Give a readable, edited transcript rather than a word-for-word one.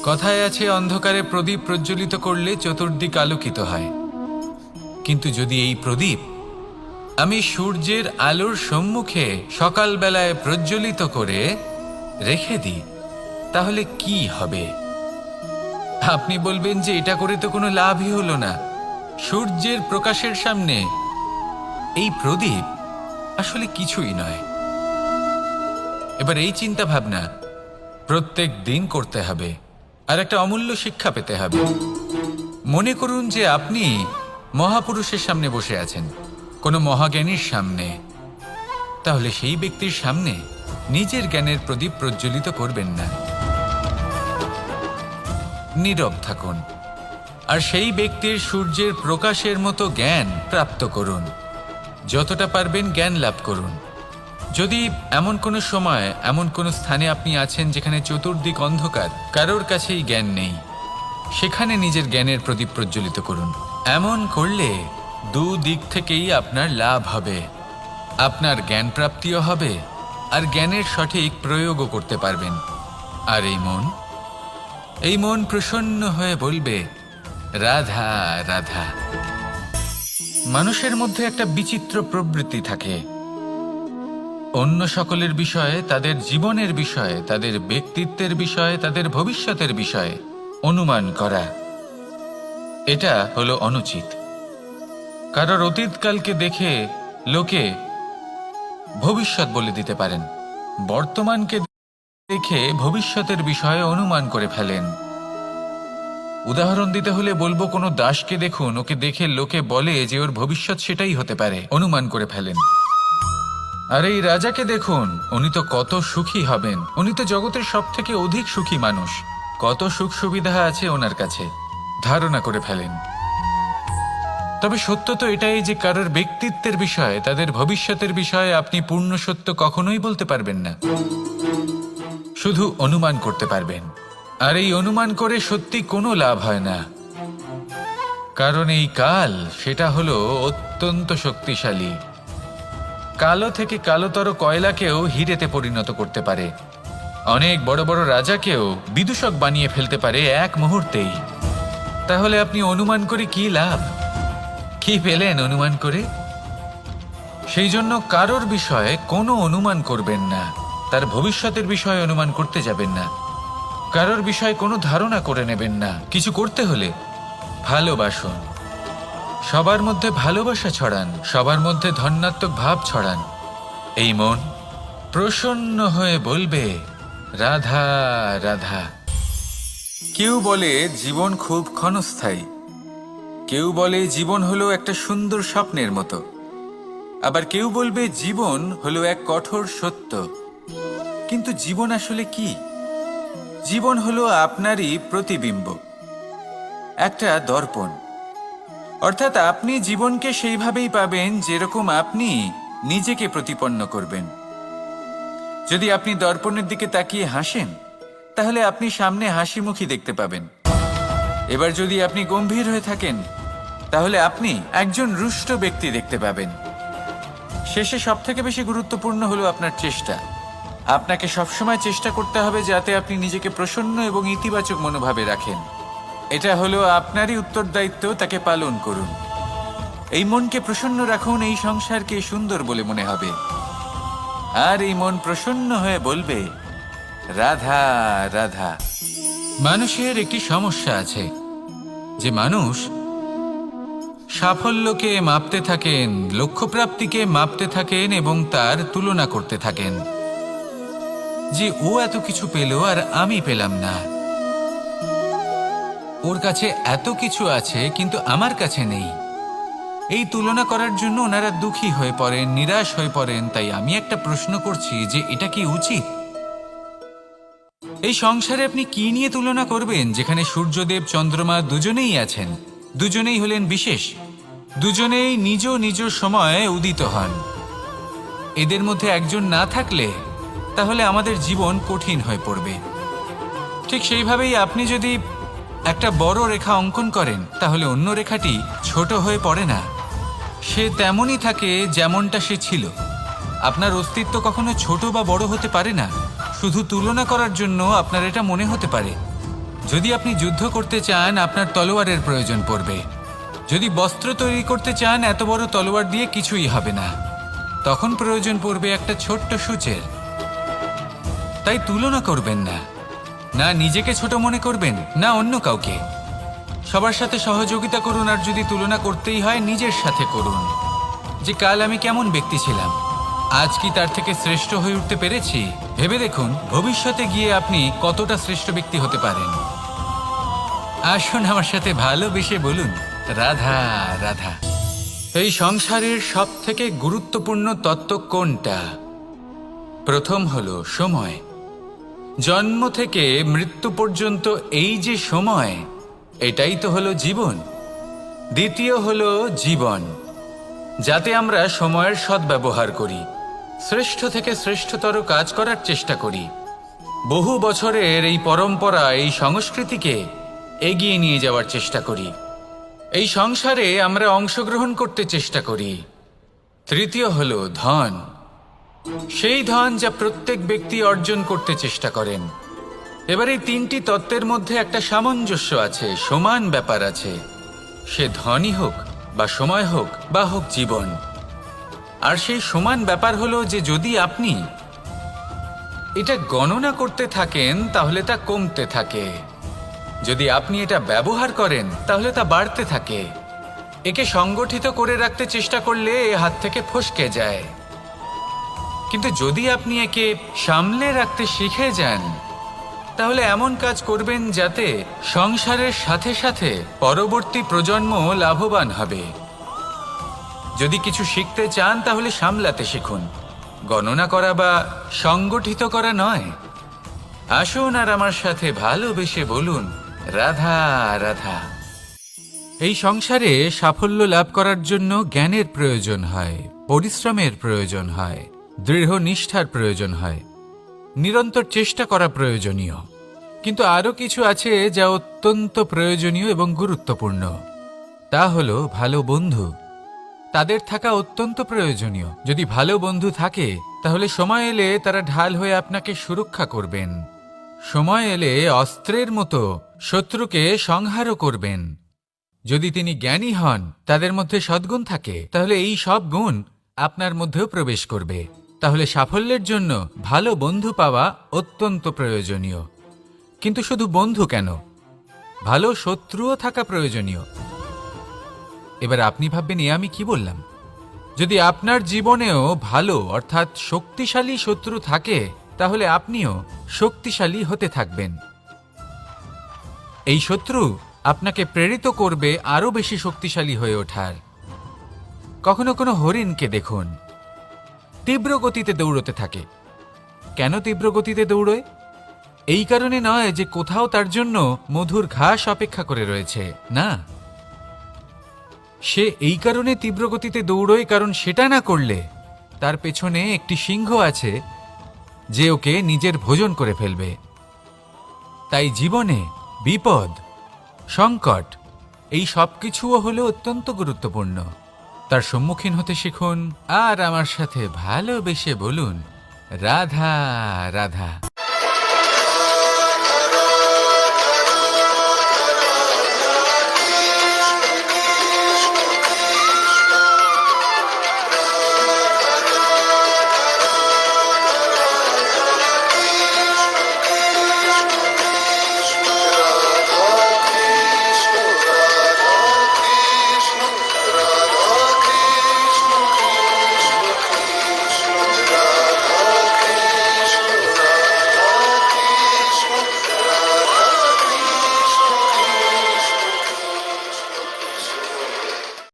কথায় আছে অন্ধকারে প্রদীপ প্রজ্বলিত করলে চতুর্দিক আলোকিত হয়। কিন্তু যদি এই প্রদীপ আমি সূর্যের আলোর সম্মুখে সকালবেলায় প্রজ্বলিত করে রেখে দিই, তাহলে কি হবে? আপনি বলবেন যে এটা করে তো কোনো লাভই হলো না। সূর্যের প্রকাশের সামনে এই প্রদীপ আসলে কিছুই নয়। এবার এই চিন্তা ভাবনা প্রত্যেক দিন করতে হবে, আর একটা অমূল্য শিক্ষা পেতে হবে। মনে করুন যে আপনি মহাপুরুষের সামনে বসে আছেন, কোনো মহাজ্ঞানীর সামনে। তাহলে সেই ব্যক্তির সামনে নিজের জ্ঞানের প্রদীপ প্রজ্বলিত করবেন না, নীরব থাকুন আর সেই ব্যক্তির সূর্যের প্রকাশের মতো জ্ঞান প্রাপ্ত করুন। যতটা পারবেন জ্ঞান লাভ করুন। যদি এমন কোনো সময় এমন কোনো স্থানে আপনি আছেন যেখানে চতুর্দিক অন্ধকার, কারোর কাছেই জ্ঞান নেই, সেখানে নিজের জ্ঞানের প্রদীপ প্রজ্বলিত করুন। এমন করলে দুদিক থেকেই আপনার লাভ হবে। আপনার জ্ঞান প্রাপ্তিও হবে আর জ্ঞানের সঠিক প্রয়োগও করতে পারবেন। আর এই মন প্রসন্ন হয়ে বলবে, রাধা রাধা। মানুষের মধ্যে একটা বিচিত্র প্রবৃত্তি থাকে, অন্য সকলের বিষয়ে, তাদের জীবনের বিষয়ে, তাদের ব্যক্তিত্বের বিষয়ে, তাদের ভবিষ্যতের বিষয়ে অনুমান করা। এটা হলো অনুচিত। কারোর অতীতকালকে দেখে লোকে ভবিষ্যৎ বলে দিতে পারেন, বর্তমানকে দেখে ভবিষ্যতের বিষয়ে অনুমান করে ফেলেন। উদাহরণ দিতে হলে বলবো, কোনো দাসকে দেখুন, ওকে দেখে লোকে বলে যে ওর ভবিষ্যৎ সেটাই হতে পারে, অনুমান করে ফেলেন। আর এই রাজাকে দেখুন, উনি তো কত সুখী হবেন, উনি তো জগতের সব থেকে অধিক সুখী মানুষ, কত সুখ সুবিধা আছে ওনার কাছে, ধারণা করে ফেলেন। তবে সত্য তো এটাই যে কারোর ব্যক্তিত্বের বিষয়ে, তাদের ভবিষ্যতের বিষয়ে আপনি পূর্ণ সত্য কখনোই বলতে পারবেন না, শুধু অনুমান করতে পারবেন। আর এই অনুমান করে সত্যি কোনো লাভ হয় না, কারণ এই কাল সেটা হলো অত্যন্ত শক্তিশালী। কালো থেকে কালোতর কয়লাকেও হিরেতে পরিণত করতে পারে, অনেক বড় বড় রাজাকেও বিদূষক বানিয়ে ফেলতে পারে এক মুহূর্তেই। তাহলে আপনি অনুমান করে কি লাভ? কি পেলেন অনুমান করে? সেই জন্য কারোর বিষয়ে কোনো অনুমান করবেন না, তার ভবিষ্যতের বিষয়ে অনুমান করতে যাবেন না, কারোর বিষয়ে কোনো ধারণা করে নেবেন না। কিছু করতে হলে ভালোবাসুন, সবার মধ্যে ভালোবাসা ছড়ান, সবার মধ্যে ধন্যাত্মক ভাব ছড়ান। এই মন প্রসন্ন হয়ে বলবে, রাধা রাধা। কেউ বলে জীবন খুব ক্ষণস্থায়ী, কেউ বলে জীবন হলো একটা সুন্দর স্বপ্নের মতো, আবার কেউ বলবে জীবন হলো এক কঠোর সত্য। কিন্তু জীবন আসলে কি? জীবন হলো আপনারই প্রতিবিম্ব, একটা দর্পণ। অর্থাৎ আপনি জীবনকে সেইভাবেই পাবেন যেরকম আপনি নিজেকে প্রতিপন্ন করবেন। যদি আপনি দর্পণের দিকে তাকিয়ে হাসেন, তাহলে আপনি সামনে হাসিমুখী দেখতে পাবেন। এবার যদি আপনি গম্ভীর হয়ে থাকেন, তাহলে আপনি একজন রুষ্ট ব্যক্তি দেখতে পাবেন। শেষে সবথেকে বেশি গুরুত্বপূর্ণ হলো আপনার চেষ্টা। আপনাকে সবসময় চেষ্টা করতে হবে যাতে আপনি নিজেকে প্রসন্ন এবং ইতিবাচক মনোভাবে রাখেন। এটা হলো আপনারই উত্তরদায়িত্ব, তাকে পালন করুন। এই মনকে প্রসন্ন রাখুন, এই সংসারকে সুন্দর বলে মনে হবে। আর এই মন প্রসন্ন হয়ে বলবে, রাধা রাধা। মানুষের একটি সমস্যা আছে যে মানুষ সাফল্যকে মাপতে থাকেন, লক্ষ্যপ্রাপ্তিকে মাপতে থাকেন এবং তার তুলনা করতে থাকেন যে ও এত কিছু পেল আর আমি পেলাম না, ওর কাছে এত কিছু আছে কিন্তু আমার কাছে নেই। এই তুলনা করার জন্য ওনারা দুঃখী হয়ে পড়েন, নিরাশ হয়ে পড়েন। তাই আমি একটা প্রশ্ন করছি যে এটা কি উচিত? এই সংসারে আপনি কি নিয়ে তুলনা করবেন, যেখানে সূর্যদেব চন্দ্রমা দুজনেই আছেন, দুজনেই হলেন বিশেষ, দুজনেই নিজ নিজ সময়ে উদিত হন। এদের মধ্যে একজন না থাকলে তাহলে আমাদের জীবন কঠিন হয়ে পড়বে। ঠিক সেইভাবেই আপনি যদি একটা বড় রেখা অঙ্কন করেন, তাহলে অন্য রেখাটি ছোট হয়ে পড়ে না, সে তেমনই থাকে যেমনটা সে ছিল। আপনার অস্তিত্ব কখনো ছোট বা বড় হতে পারে না। শুধু তুলনা করার জন্য আপনার এটা মনে হতে পারে যদি আপনি যুদ্ধ করতে চান আপনার তলোয়ারের প্রয়োজন পড়বে। যদি বস্ত্র তৈরি করতে চান এত বড় তলোয়ার দিয়ে কিছুই হবে না, তখন প্রয়োজন পড়বে একটা ছোট্ট সূচের। তাই তুলনা করবেন না, না নিজেকে ছোট মনে করবেন না অন্য কাউকে। সবার সাথে সহযোগিতা করুন, আর যদি তুলনা করতেই হয় নিজের সাথে করুন, যে কাল আমি কেমন ব্যক্তি ছিলাম, আজ কি তার থেকে শ্রেষ্ঠ হয়ে উঠতে পেরেছি। ভেবে দেখুন ভবিষ্যতে গিয়ে আপনি কতটা শ্রেষ্ঠ ব্যক্তি হতে পারেন। আসুন আমার সাথে ভালোবেসে বলুন রাধা রাধা। এই সংসারের সব থেকে গুরুত্বপূর্ণ তত্ত্ব কোনটা? প্রথম হলো সময়। জন্ম থেকে মৃত্যু পর্যন্ত এই যে সময়, এটাই তো হলো জীবন। দ্বিতীয় হলো জীবন, যাতে আমরা সময়ের সদ্ব্যবহার করি, শ্রেষ্ঠ থেকে শ্রেষ্ঠতর কাজ করার চেষ্টা করি, বহু বছরের এই পরম্পরা, এই সংস্কৃতিকে এগিয়ে নিয়ে যাওয়ার চেষ্টা করি, এই সংসারে আমরা অংশগ্রহণ করতে চেষ্টা করি। তৃতীয় হলো ধন, সেই ধন যা প্রত্যেক ব্যক্তি অর্জন করতে চেষ্টা করেন। এবার এই তিনটি তত্ত্বের মধ্যে একটা সামঞ্জস্য আছে, সমান ব্যাপার আছে, সে ধনই হোক বা সময় হোক বা হোক জীবন। আর সেই সমান ব্যাপার হলো যে যদি আপনি এটা গণনা করতে থাকেন তাহলে তা কমতে থাকে, যদি আপনি এটা ব্যবহার করেন তাহলে তা বাড়তে থাকে। একে সংগঠিত করে রাখতে চেষ্টা করলে এ হাত থেকে ফসকে যায়, কিন্তু যদি আপনি একে সামলে রাখতে শিখে যান তাহলে এমন কাজ করবেন যাতে সংসারের সাথে সাথে পরবর্তী প্রজন্ম লাভবান হবে। যদি কিছু শিখতে চান তাহলে সামলাতে শিখুন, গণনা করা বা সংগঠিত করা নয়। আসুন আর আমার সাথে ভালোবেসে বলুন রাধা রাধা। এই সংসারে সাফল্য লাভ করার জন্য জ্ঞানের প্রয়োজন হয়, পরিশ্রমের প্রয়োজন হয়, দৃঢ় নিষ্ঠার প্রয়োজন হয়, নিরন্তর চেষ্টা করা প্রয়োজনীয়। কিন্তু আরও কিছু আছে যা অত্যন্ত প্রয়োজনীয় এবং গুরুত্বপূর্ণ। তা হলো ভালো বন্ধু। তাদের থাকা অত্যন্ত প্রয়োজনীয়। যদি ভালো বন্ধু থাকে তাহলে সময় এলে তারা ঢাল হয়ে আপনাকে সুরক্ষা করবেন। সময় এলে অস্ত্রের মতো শত্রুকে সংহারও করবেন। যদি তিনি জ্ঞানী হন, তাদের মধ্যে সদ্গুণ থাকে, তাহলে এই সব গুণ আপনার মধ্যেও প্রবেশ করবে। তাহলে সাফল্যের জন্য ভালো বন্ধু পাওয়া অত্যন্ত প্রয়োজনীয়। কিন্তু শুধু বন্ধু কেন, ভালো শত্রুও থাকা প্রয়োজনীয়। এবার আপনি ভাববেন এ আমি কি বললাম? যদি আপনার জীবনেও ভালো অর্থাৎ শক্তিশালী শত্রু থাকে তাহলে আপনিও শক্তিশালী হতে থাকবেন। এই শত্রু আপনাকে প্রেরিত করবে আরো বেশি শক্তিশালী হয়ে ওঠার। কখনো কোনো হরিণকে দেখুন, তীব্র গতিতে দৌড়তে থাকে। কেন তীব্র গতিতে দৌড়য়? এই কারণে নয় যে কোথাও তার জন্য মধুর ঘাস অপেক্ষা করে রয়েছে, না। সে এই কারণে তীব্র গতিতে দৌড়য় কারণ সেটা না করলে তার পেছনে একটি সিংহ আছে যে ওকে নিজের ভোজন করে ফেলবে। তাই জীবনে বিপদ, সংকট, এই সব কিছুও হলো অত্যন্ত গুরুত্বপূর্ণ। তার সম্মুখীন হতে শিখুন আর আমার সাথে ভালোবেসে বলুন রাধা রাধা।